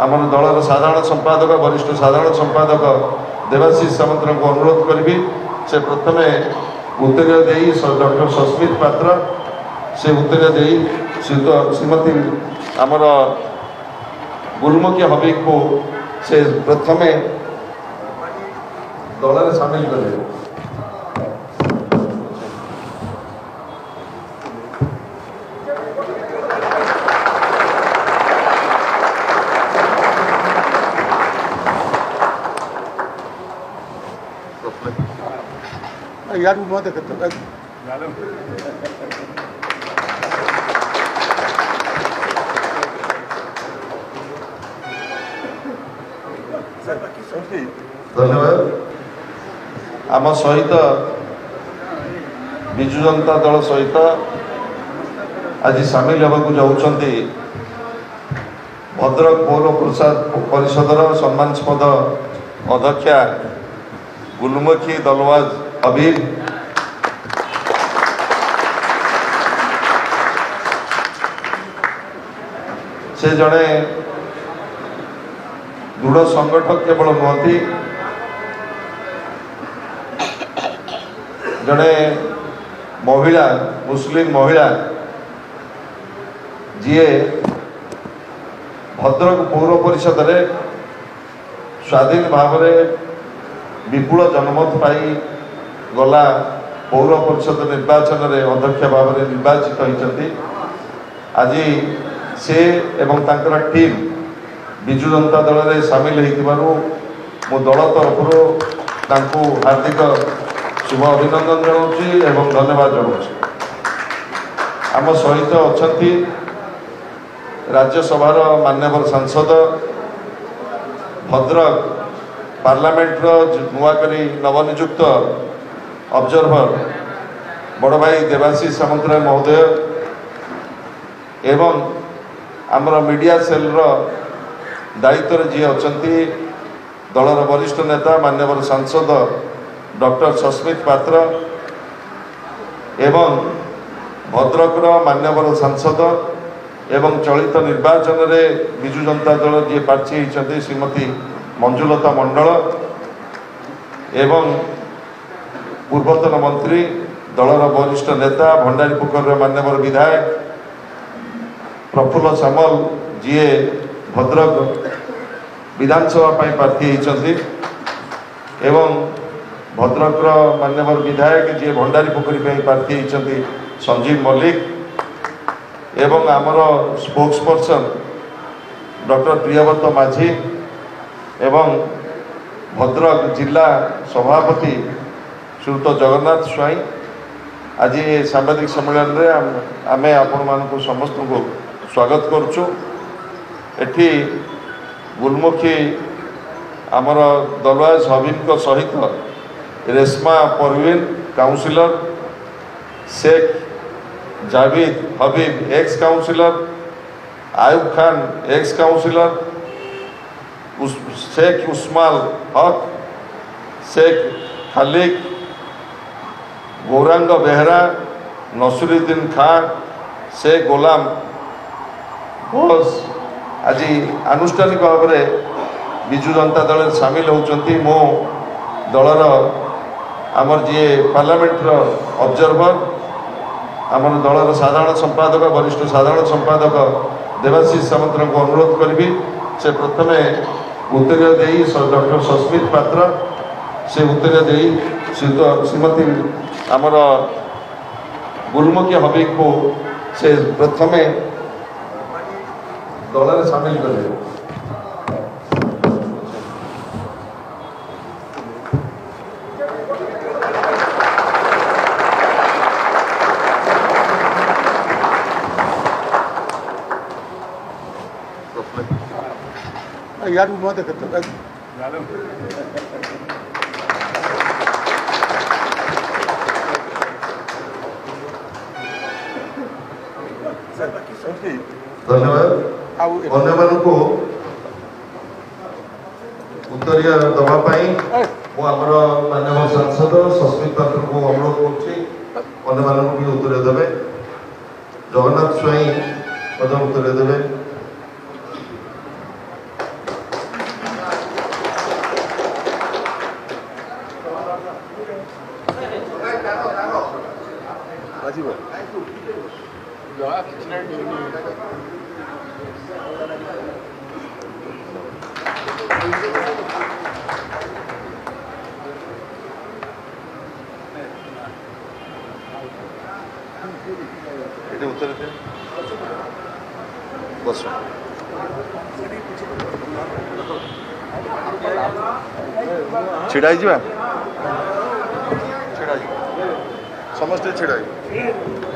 आमर दलर साधारण संपादक वरिष्ठ साधारण संपादक देवाशीष सामंतर को अनुरोध करी से प्रथम उत्तर दे डॉक्टर सस्मित पात्र से उत्तर दे श्रीमती आमर गुलमुखी हबीब को से प्रथम दल में सामिल करें। यार वो मत करते धन्यवाद। आम सहित विजु जनता दल सहित आज सामिल होगा जाऊँगी भद्रक पौर परिषदर सम्मानस्पद अध्यक्षा गुलमुखी दलवाज हबीब से जड़े दृढ़ संगठक केवल नुहति जड़े महिला मुस्लिम महिला जी भद्रक पौर परिषद रे स्वाधीन भाव विपुल जनमत पाई गला पौर परिषद निर्वाचन में अध्यक्ष भाव में निर्वाचित होती आज से एवं तांकर टीम विजु जनता दल में सामिल हो दल तरफ हार्दिक शुभ अभिनंदन जनाऊँगी एवं धन्यवाद जनाऊँगी। आम सहित अच्छा राज्यसभार मान्यवर सांसद भद्रक पार्लियामेंटर नुआकरी नवनियुक्त ऑब्जर्वर बड़ भाई देवाशीष सामंतराय महोदय एवं आमर मीडिया सेल दायित्व जी अच्छा दलर वरिष्ठ नेता मान्यवर सांसद डॉक्टर सस्मित पात्र एवं भद्रकर मान्यवर सांसद एवं चलित निर्वाचन में विजु जनता दल जी प्रार्थी होती श्रीमती मंजुलता मंडल एवं पूर्वतन मंत्री दलर वरिष्ठ नेता भंडारीपोखर मान्यवर विधायक प्रफुल्ल सामल जी भद्रक विधानसभा प्रार्थी होती एवं भद्रकर मान्यवर विधायक जी भंडारीपोखरी प्रार्थी होती संजीव मल्लिक एवं आमर स्पोक्स पर्सन डॉक्टर प्रियव्रत माझी एवं भद्रक जिला सभापति श्रीयुत जगन्नाथ स्वाई आज ये सांबादिक सम्मेलन में आम आपण मानक समस्त को स्वागत करुचु। एठी गुलमुखी आमर दलवाज हबीब सहित Reshma Parveen councillor Sheikh Javed Habib ex councillor Ayub Khan ex councillor Sheikh Usman Haq Sheikh खालिक गौरांग बेहरा नसरुद्दीन खान शेख गोलाम बस आज आनुष्ठानिक भाव में विजु जनता दल सामिल होती मो दलर आमर जी पार्लियामेंटर ऑब्जर्वर आमर दलर साधारण संपादक वरिष्ठ साधारण संपादक देवाशीष सामंतर को अनुरोध करी से प्रथम उत्तर दे डॉक्टर सस्मित पात्र से उत्तर दे श्रीमती आमर गुलमुखी हबीब को से प्रथम दल में सामिल करें। यार वो मत करते धन्यवाद। अन्य को उत्तरीय दवापाई आमर मानव सांसद सस्मित पात्र को अनुरोध कर उत्तर देवे जगन्नाथ स्वाई उत्तर देवे। ଏଠି ଉତ୍ତର ଦିଅ ବସ ଛିଡ଼ା ହେଇଯିବା ଛିଡ଼ା ହେଇଯିବା ସମସ୍ତେ ଛିଡ଼ା ହେଇଯିବା